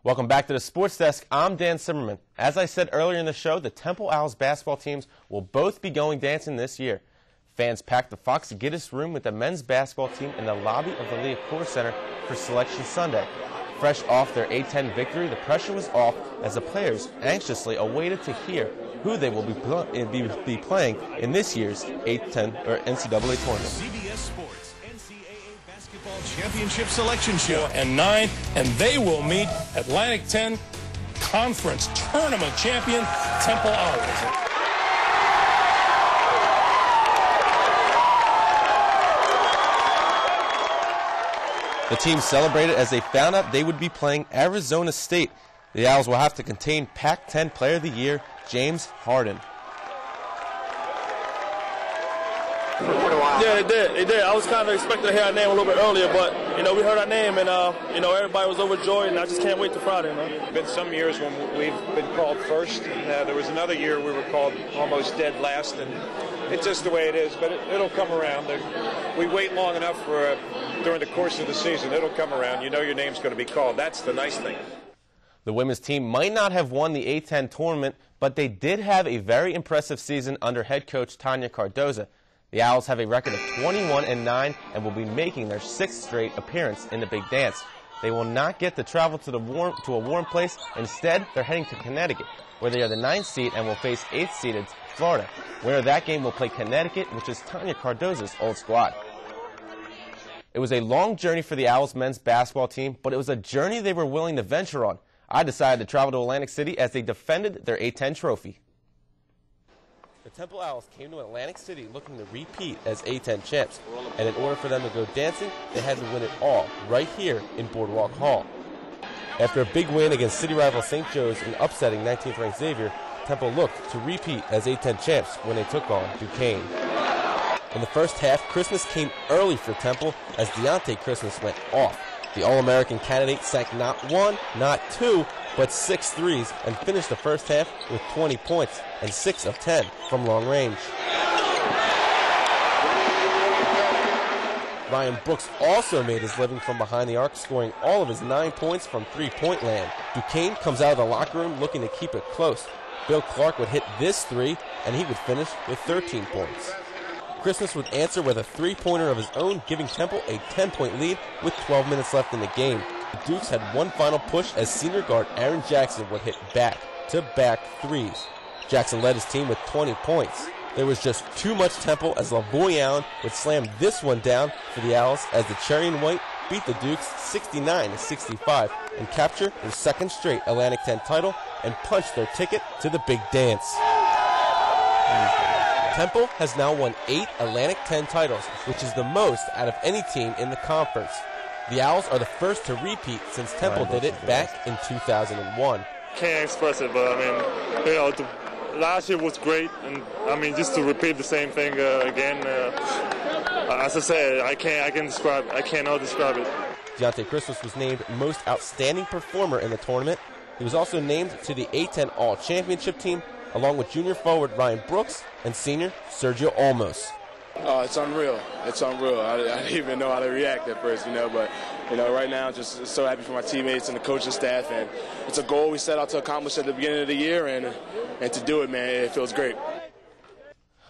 Welcome back to the Sports Desk. I'm Dan Simmerman. As I said earlier in the show, the Temple Owls basketball teams will both be going dancing this year. Fans packed the Fox Gittes room with the men's basketball team in the lobby of the Liacouras Center for Selection Sunday. Fresh off their A-10 victory, the pressure was off as the players anxiously awaited to hear who they will be playing in this year's A-10 or NCAA tournament. CBS Sports NCAA Basketball Championship Selection Show. 4 and 9, and they will meet Atlantic 10 Conference Tournament champion Temple Owls. The team celebrated as they found out they would be playing Arizona State. The Owls will have to contain Pac-10 Player of the Year, James Harden. Yeah, it did. I was kind of expecting to hear our name a little bit earlier, but, we heard our name, and, everybody was overjoyed, and I just can't wait till Friday, man. There have been some years when we've been called first. There was another year we were called almost dead last, and it's just the way it is, but it'll come around. We wait long enough for during the course of the season. It'll come around. You know your name's going to be called. That's the nice thing. The women's team might not have won the A-10 tournament, but they did have a very impressive season under head coach Tanya Cardoza. The Owls have a record of 21-9 and will be making their 6th straight appearance in the Big Dance. They will not get to travel to a warm place. Instead, they're heading to Connecticut, where they are the 9th seed and will face 8th seeded Florida. Winner of that game will play Connecticut, which is Tanya Cardoza's old squad. It was a long journey for the Owls men's basketball team, but it was a journey they were willing to venture on. I decided to travel to Atlantic City as they defended their A-10 trophy. The Temple Owls came to Atlantic City looking to repeat as A-10 champs, and in order for them to go dancing, they had to win it all right here in Boardwalk Hall. After a big win against city rival St. Joe's and upsetting 19th-ranked Xavier, Temple looked to repeat as A-10 champs when they took on Duquesne. In the first half, Christmas came early for Temple as Deontay Christmas went off. The All-American candidate sank not 1, not 2, but 6 threes and finished the first half with 20 points and 6 of 10 from long range. Ryan Brooks also made his living from behind the arc, scoring all of his 9 points from three-point land. Duquesne comes out of the locker room looking to keep it close. Bill Clark would hit this three, and he would finish with 13 points. Christmas would answer with a three-pointer of his own, giving Temple a 10-point lead with 12 minutes left in the game. The Dukes had one final push as senior guard Aaron Jackson would hit back-to-back threes. Jackson led his team with 20 points. There was just too much Temple as LaVoy Allen would slam this one down for the Owls as the Cherry and White beat the Dukes 69-65 and capture their 2nd straight Atlantic 10 title and punch their ticket to the Big Dance. Temple has now won 8 Atlantic 10 titles, which is the most out of any team in the conference. The Owls are the first to repeat since Temple did it back in 2001. Can't express it, but last year was great, and just to repeat the same thing again, as I said, I cannot describe it. Deontay Christmas was named Most Outstanding Performer in the tournament. He was also named to the A-10 All-Championship team, along with junior forward Ryan Brooks and senior Sergio Olmos. Oh, it's unreal. It's unreal. I didn't even know how to react at first, but, right now, just so happy for my teammates and the coaching staff, and it's a goal we set out to accomplish at the beginning of the year, and to do it, man, it feels great.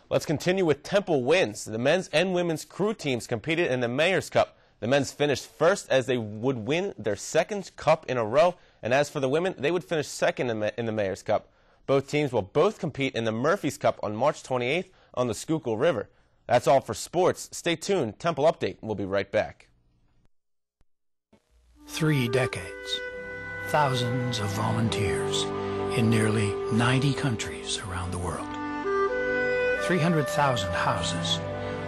Let's continue with Temple wins. The men's and women's crew teams competed in the Mayor's Cup. The men's finished first as they would win their 2nd cup in a row, and as for the women, they would finish 2nd in the Mayor's Cup. Both teams will both compete in the Murphy's Cup on March 28th on the Schuylkill River. That's all for sports. Stay tuned. Temple Update. We'll be right back. 3 decades, thousands of volunteers in nearly 90 countries around the world. 300,000 houses,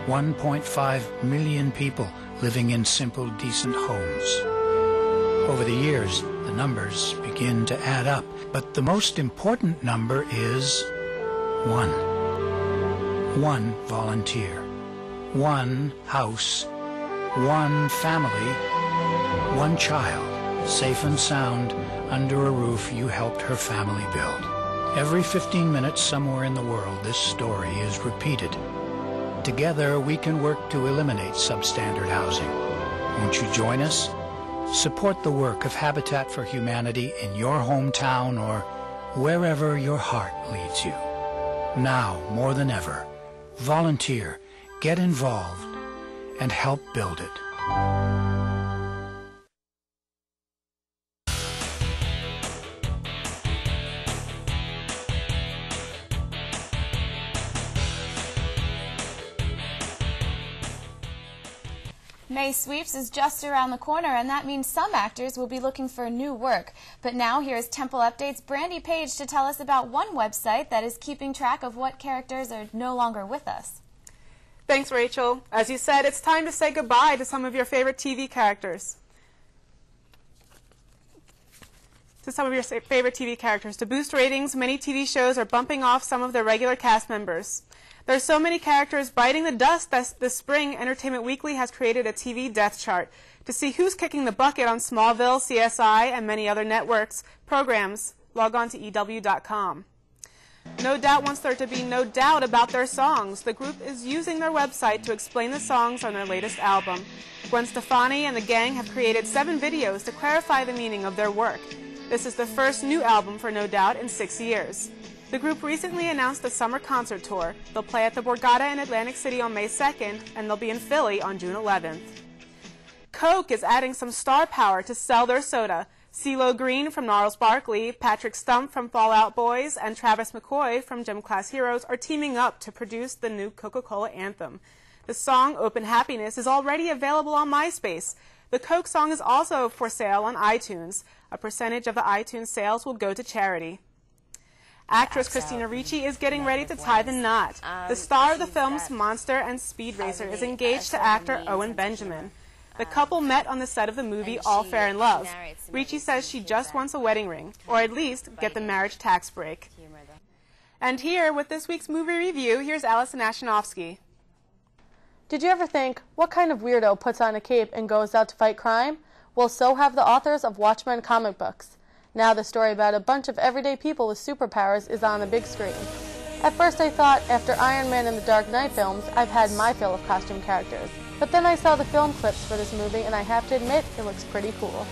1.5 million people living in simple, decent homes. Over the years, the numbers begin to add up, but the most important number is 1. 1 volunteer, 1 house, 1 family, 1 child, safe and sound under a roof you helped her family build. Every 15 minutes somewhere in the world, this story is repeated. Together, we can work to eliminate substandard housing. Won't you join us? Support the work of Habitat for Humanity in your hometown or wherever your heart leads you. Now, more than ever, volunteer, get involved, and help build it. May Sweeps is just around the corner, and that means some actors will be looking for new work. But now here's Temple Update's Brandy Page to tell us about one website that is keeping track of what characters are no longer with us. Thanks, Rachel. As you said, it's time to say goodbye to some of your favorite TV characters. To boost ratings, many TV shows are bumping off some of their regular cast members. There are so many characters biting the dust that this spring, Entertainment Weekly has created a TV death chart to see who's kicking the bucket on Smallville, CSI, and many other networks' programs. Log on to EW.com. No Doubt wants there to be no doubt about their songs. The group is using their website to explain the songs on their latest album. Gwen Stefani and the gang have created 7 videos to clarify the meaning of their work. This is the first new album for No Doubt in 6 years. The group recently announced a summer concert tour. They'll play at the Borgata in Atlantic City on May 2nd, and they'll be in Philly on June 11th. Coke is adding some star power to sell their soda. CeeLo Green from Gnarls Barkley, Patrick Stump from Fall Out Boys, and Travis McCoy from Gym Class Heroes are teaming up to produce the new Coca-Cola anthem. The song, Open Happiness, is already available on MySpace. The Coke song is also for sale on iTunes. A percentage of the iTunes sales will go to charity. Actress Christina Ricci is getting ready to tie the knot. The star of the films Monster and Speed Racer is engaged to actor Owen Benjamin. The couple met on the set of the movie All Fair in Love. Ricci says she just wants a wedding ring, or at least get the marriage tax break. And here, with this week's movie review, here's Allison Ashenovsky. Did you ever think, what kind of weirdo puts on a cape and goes out to fight crime? Well, so have the authors of Watchmen comic books. Now the story about a bunch of everyday people with superpowers is on the big screen. At first I thought, after Iron Man and the Dark Knight films, I've had my fill of costume characters. But then I saw the film clips for this movie, and I have to admit, it looks pretty cool.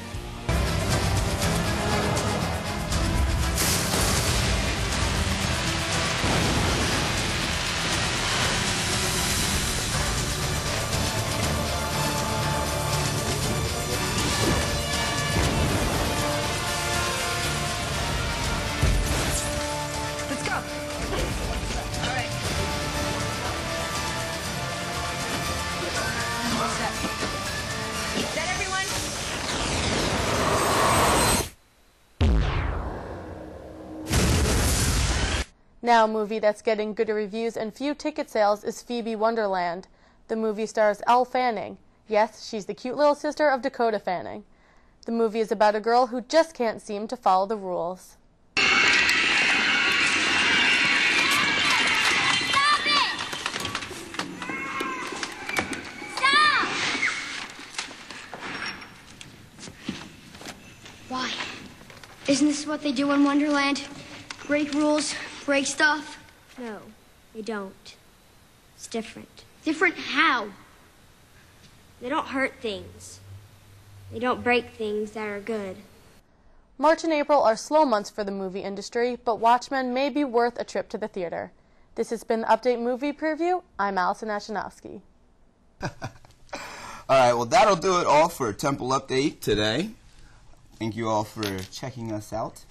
Now a movie that's getting good reviews and few ticket sales is Phoebe Wonderland. The movie stars Elle Fanning. Yes, she's the cute little sister of Dakota Fanning. The movie is about a girl who just can't seem to follow the rules. Stop it! Stop! Why? Isn't this what they do in Wonderland? Break rules? Break stuff? No, they don't. It's different. Different how? They don't hurt things. They don't break things that are good. March and April are slow months for the movie industry, but Watchmen may be worth a trip to the theater. This has been the Update Movie Preview. I'm Allison Ashenovsky. All right, well, that'll do it all for Temple Update today. Thank you all for checking us out.